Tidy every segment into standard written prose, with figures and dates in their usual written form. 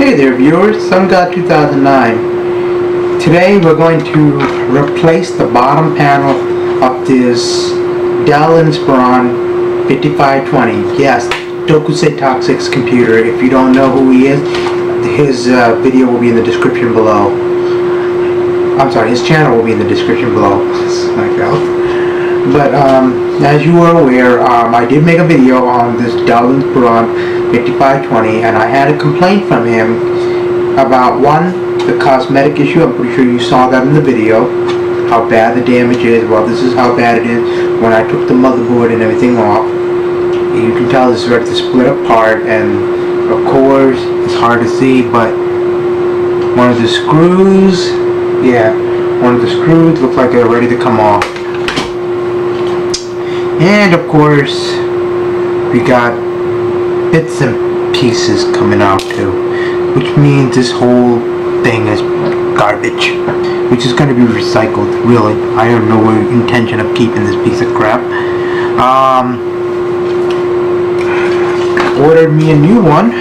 Hey there viewers, SunGod 2009. Today we're going to replace the bottom panel of this Dell Inspiron 5520. Yes, Dokusei Toxic's computer. If you don't know who he is, his video will be in the description below. I'm sorry, his channel will be in the description below. But as you are aware, I did make a video on this Dell Inspiron 5520, and I had a complaint from him about the cosmetic issue. I'm pretty sure you saw that in the video, how bad the damage is. Well, this is how bad it is when I took the motherboard and everything off. You can tell this is ready to split apart, and of course it's hard to see, but one of the screws, look like they're ready to come off. And of course we got bits and pieces coming out too, which means this whole thing is garbage, which is going to be recycled. Really, I have no intention of keeping this piece of crap. Ordered me a new one.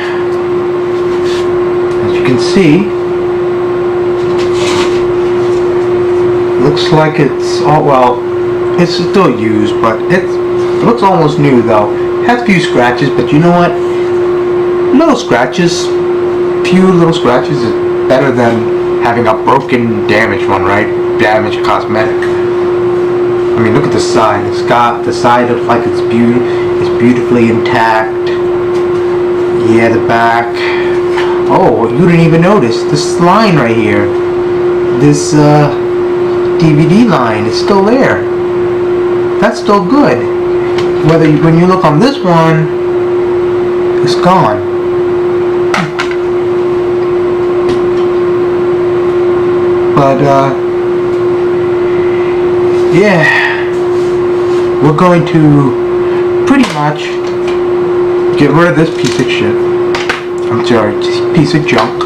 As you can see, looks like it's it's still used, but it looks almost new though. Has a few scratches, but you know what? Few little scratches is better than having a broken, damaged one, right? Damaged cosmetic. I mean, look at the side. It's got the side looks like it's beautifully intact. Yeah, the back. Oh, you didn't even notice this line right here. This DVD line is still there. That's still good. When you look on this one, it's gone. But yeah, we're going to pretty much get rid of this piece of shit. I'm sorry, piece of junk,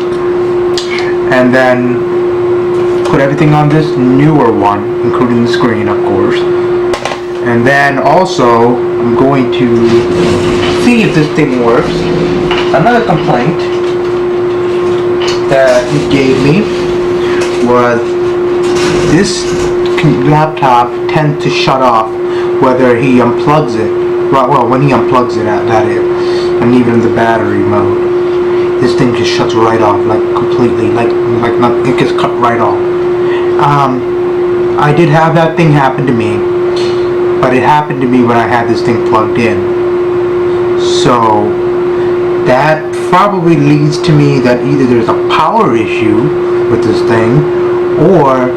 and then put everything on this newer one, including the screen, of course. And then also, I'm going to see if this thing works. Another complaint that he gave me was this laptop tends to shut off whether he unplugs it. Well, when he unplugs it, that is, and even in the battery mode, this thing just shuts right off, like completely, like it gets cut right off. I did have that thing happen to me. But it happened to me when I had this thing plugged in. So that probably leads to me that either there's a power issue with this thing, or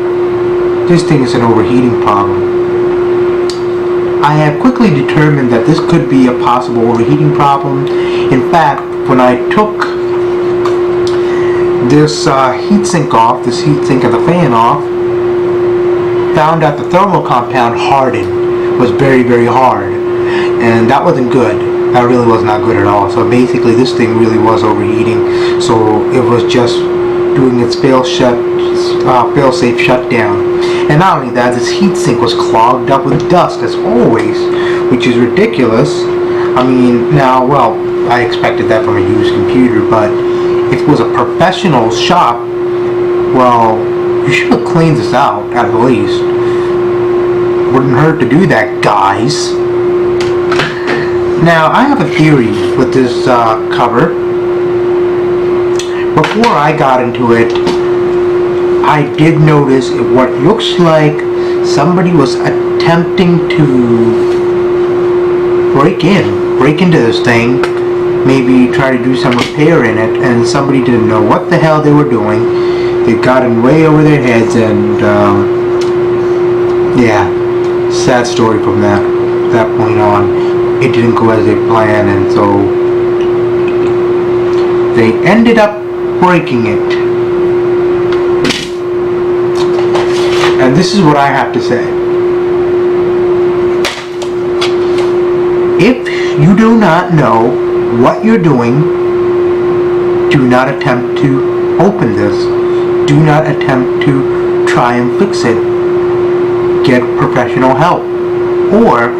this thing is an overheating problem. I have quickly determined that this could be a possible overheating problem. In fact, when I took this heatsink off, this heatsink of the fan off, found out the thermal compound hardened. Was very, very hard, and that wasn't good. That really was not good at all. So basically this thing really was overheating, so it was just doing its fail-safe shutdown. And not only that, this heatsink was clogged up with dust as always, which is ridiculous. I mean, now, well, I expected that from a used computer, but if it was a professional shop, well, you should have cleaned this out at least. Wouldn't hurt to do that, guys. Now, I have a theory with this cover. Before I got into it, I did notice what looks like somebody was attempting to break into this thing, maybe try to do some repair in it, and somebody didn't know what the hell they were doing. They got in way over their heads, and yeah. Sad story from that point on. It didn't go as they planned, and so they ended up breaking it. And this is what I have to say. If you do not know what you're doing, do not attempt to open this. Do not attempt to try and fix it. Get professional help. Or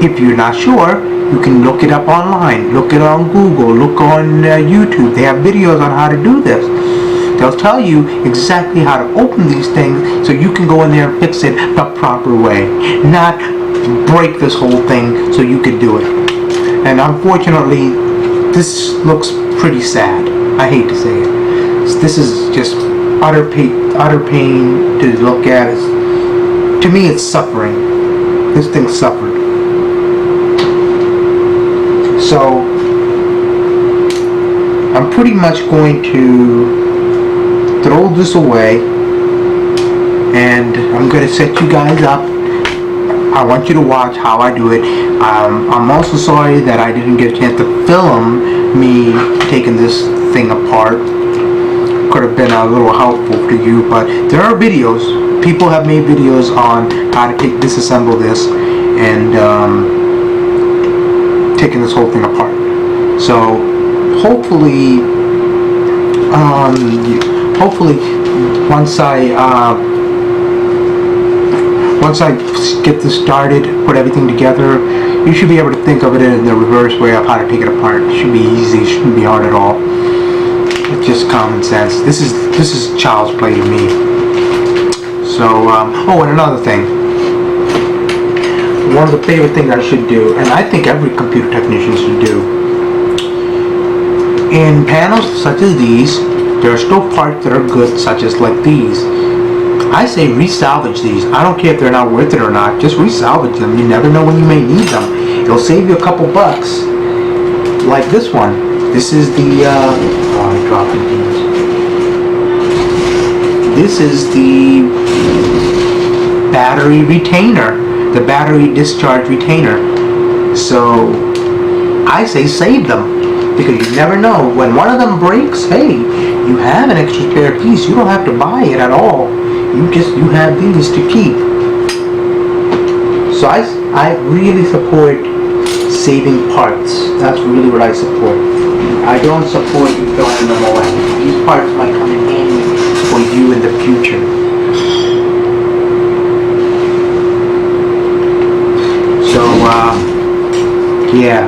if you're not sure, You can look it up online, look it on Google, look on YouTube. They have videos on how to do this. They'll tell you exactly how to open these things so you can go in there and fix it the proper way. Not break this whole thing so you can do it. And unfortunately, this looks pretty sad. I hate to say it. This is just utter pain to look at. To me, it's suffering. This thing suffered. So, I'm pretty much going to throw this away, and I'm going to set you guys up. I want you to watch how I do it. I'm also sorry that I didn't get a chance to film me taking this thing apart. Could have been a little helpful to you, but there are videos. People have made videos on how to disassemble this and taking this whole thing apart. So hopefully once I get this started, put everything together, you should be able to think of it in the reverse way of how to take it apart. It should be easy. It shouldn't be hard at all. It's just common sense. This is child's play to me. So, oh, and another thing. One of the favorite things I should do, and I think every computer technician should do, in panels such as these, there are still parts that are good, such as like these. I say resalvage these. I don't care if they're not worth it or not. Just resalvage them. You never know when you may need them. It'll save you a couple bucks. Like this one. This is the, oh, I dropped it. This is the battery retainer. The battery discharge retainer. So, I say save them. Because you never know. When one of them breaks, hey, you have an extra spare piece. You don't have to buy it at all. You have these to keep. So I really support saving parts. That's really what I support. I don't support you throwing them away. These parts might come in handy for you in the future. So, yeah.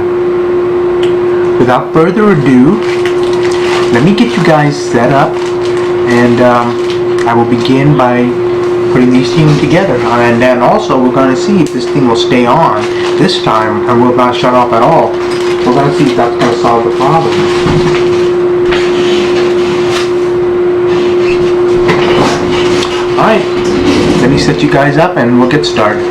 Without further ado, let me get you guys set up, and I will begin by putting these things together. And then also we're going to see if this thing will stay on this time and will not shut off at all. We're going to see if that's going to solve the problem. Alright, let me set you guys up and we'll get started.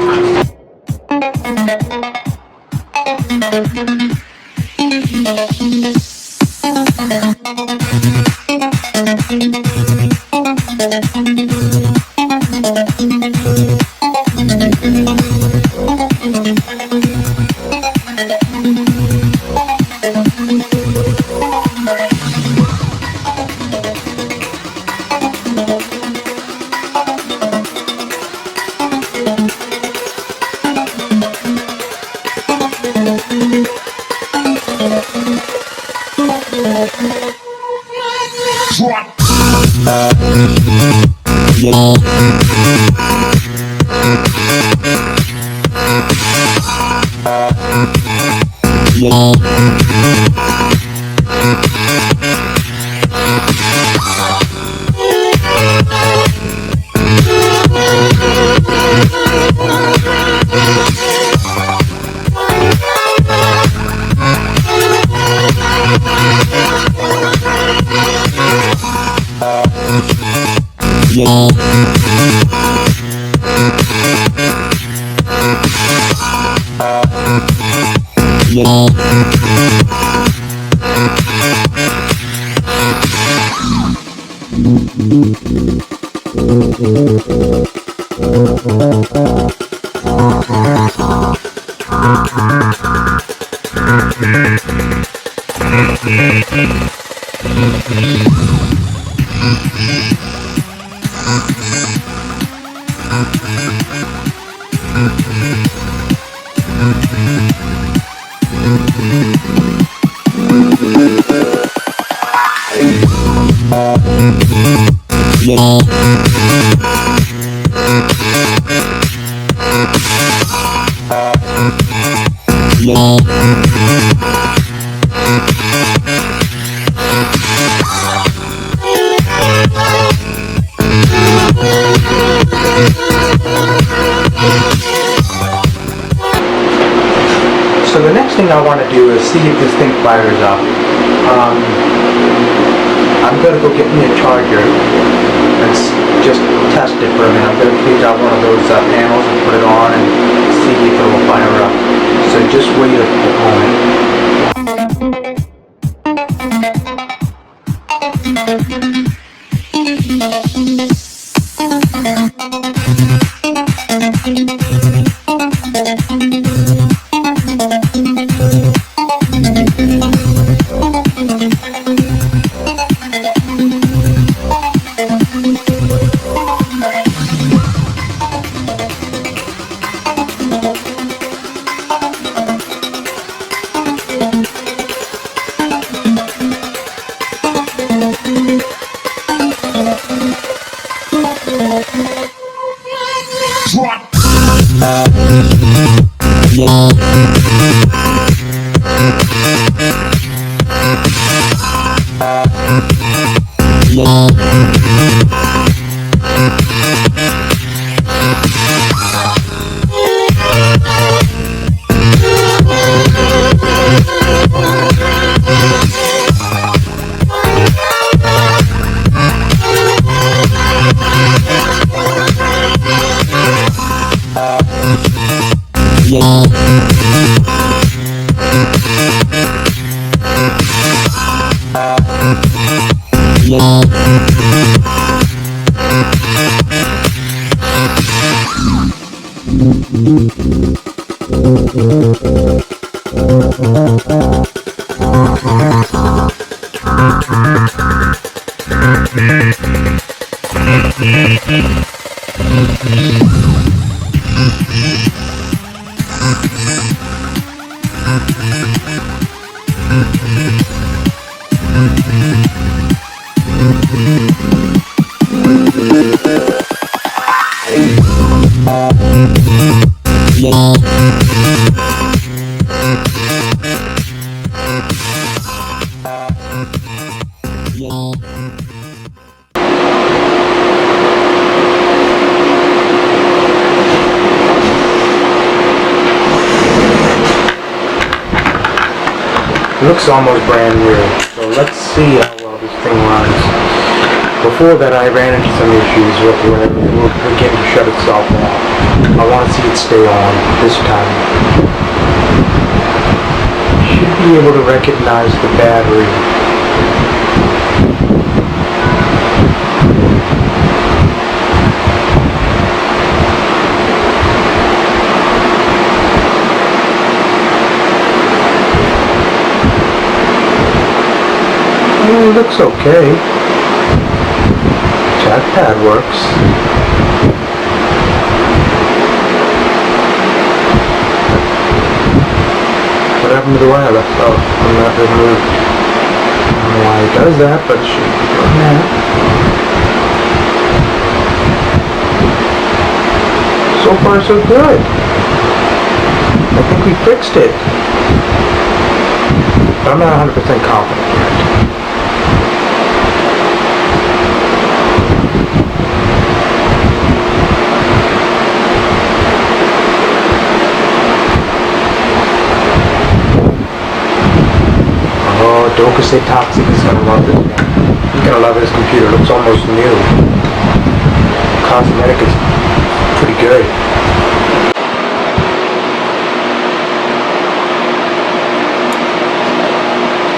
I want to do is see if this thing fires up. I'm going to go get me a charger and just test it for a minute. I'm going to take out one of those panels and put it on and see if it will fire up. So just wait a moment. It looks almost brand new, so let's see how well this thing runs. Before that I ran into some issues with where it will begin to shut itself off. I want to see it stay on this time. Should be able to recognize the battery. It looks okay. Trackpad works. What happened to the wire left out from that removed? I don't know why it does that, but it should be doing that. So far so good. I think we fixed it. But I'm not 100% confident yet. Dokusei Toxic is gonna love this one. He's gonna love his computer. It looks almost new. Cosmetic is pretty good.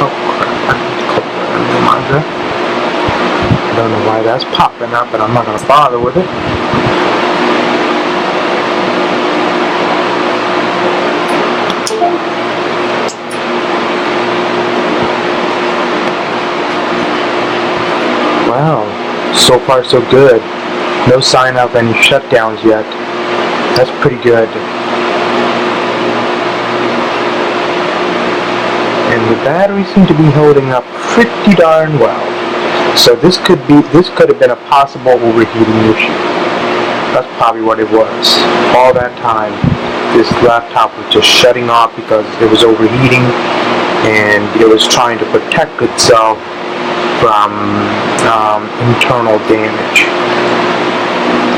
Oh crap, I don't know why that's popping up, but I'm not gonna bother with it. Wow, so far so good. No sign of any shutdowns yet. That's pretty good. And the battery seems to be holding up pretty darn well. So this could have been a possible overheating issue. That's probably what it was. All that time, this laptop was just shutting off because it was overheating and it was trying to protect itself from internal damage,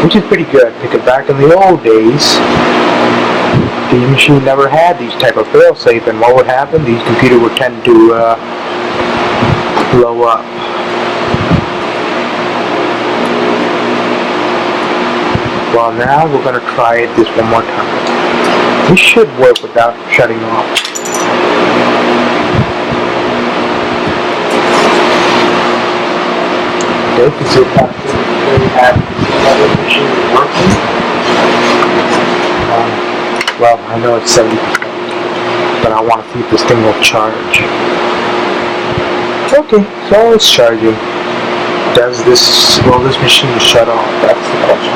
which is pretty good because back in the old days These machines never had these type of fail-safe, and what would happen? These computers would tend to blow up. Well, now we're going to try this one more time. This should work without shutting off. Dokusei Toxic really have another machine working. Well, I know it's 70%, but I want to see if this thing will charge. Okay, so it's charging. Will this machine shut off? That's the question.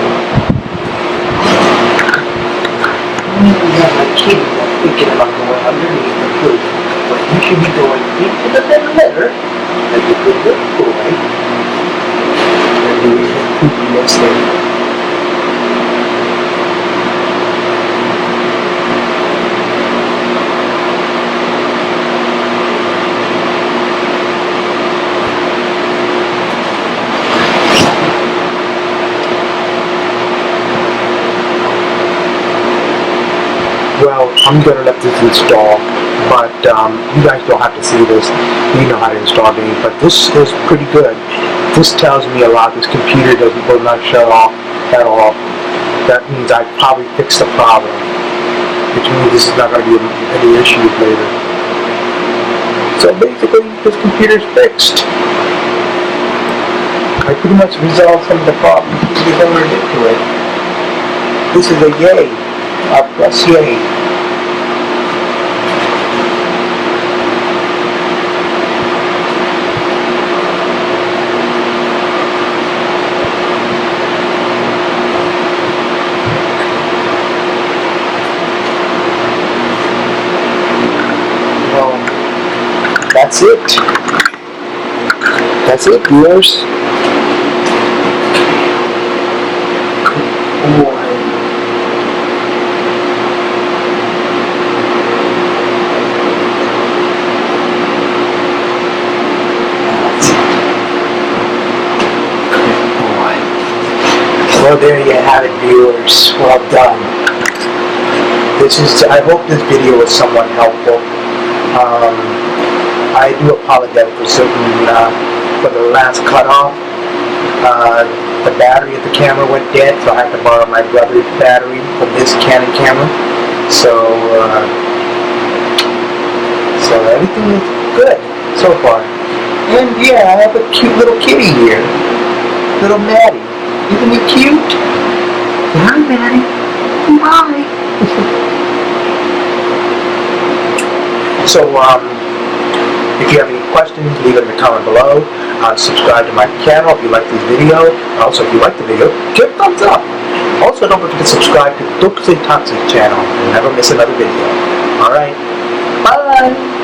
We have a kid that's thinking about going underneath the food. But you should be going into the ventilator as a good boy. And doing the poopiness thing. Well, I'm going to let this install, but you guys don't have to see this. You know how to install games, but this is pretty good. This tells me a lot. This computer will not shut off at all. That means I probably fixed the problem, which means this is not going to be any issues later. So basically, this computer is fixed. I pretty much resolved some of the problems before we get to it. This is a yay. Press yay. Well, that's it. That's it, viewers. Well, there you have it, viewers. Well done. I hope this video was somewhat helpful. I do apologize for the last cutoff. The battery of the camera went dead, so I had to borrow my brother's battery from this Canon camera. So everything is good so far. And yeah, I have a cute little kitty here, little Maddie. Isn't he cute? Hi, Maddie. Bye. So, if you have any questions, leave it in the comment below. Subscribe to my channel if you like this video. Also, if you like the video, give a thumbs up. Also, don't forget to subscribe to Dokusei Toxic channel and never miss another video. Alright, bye!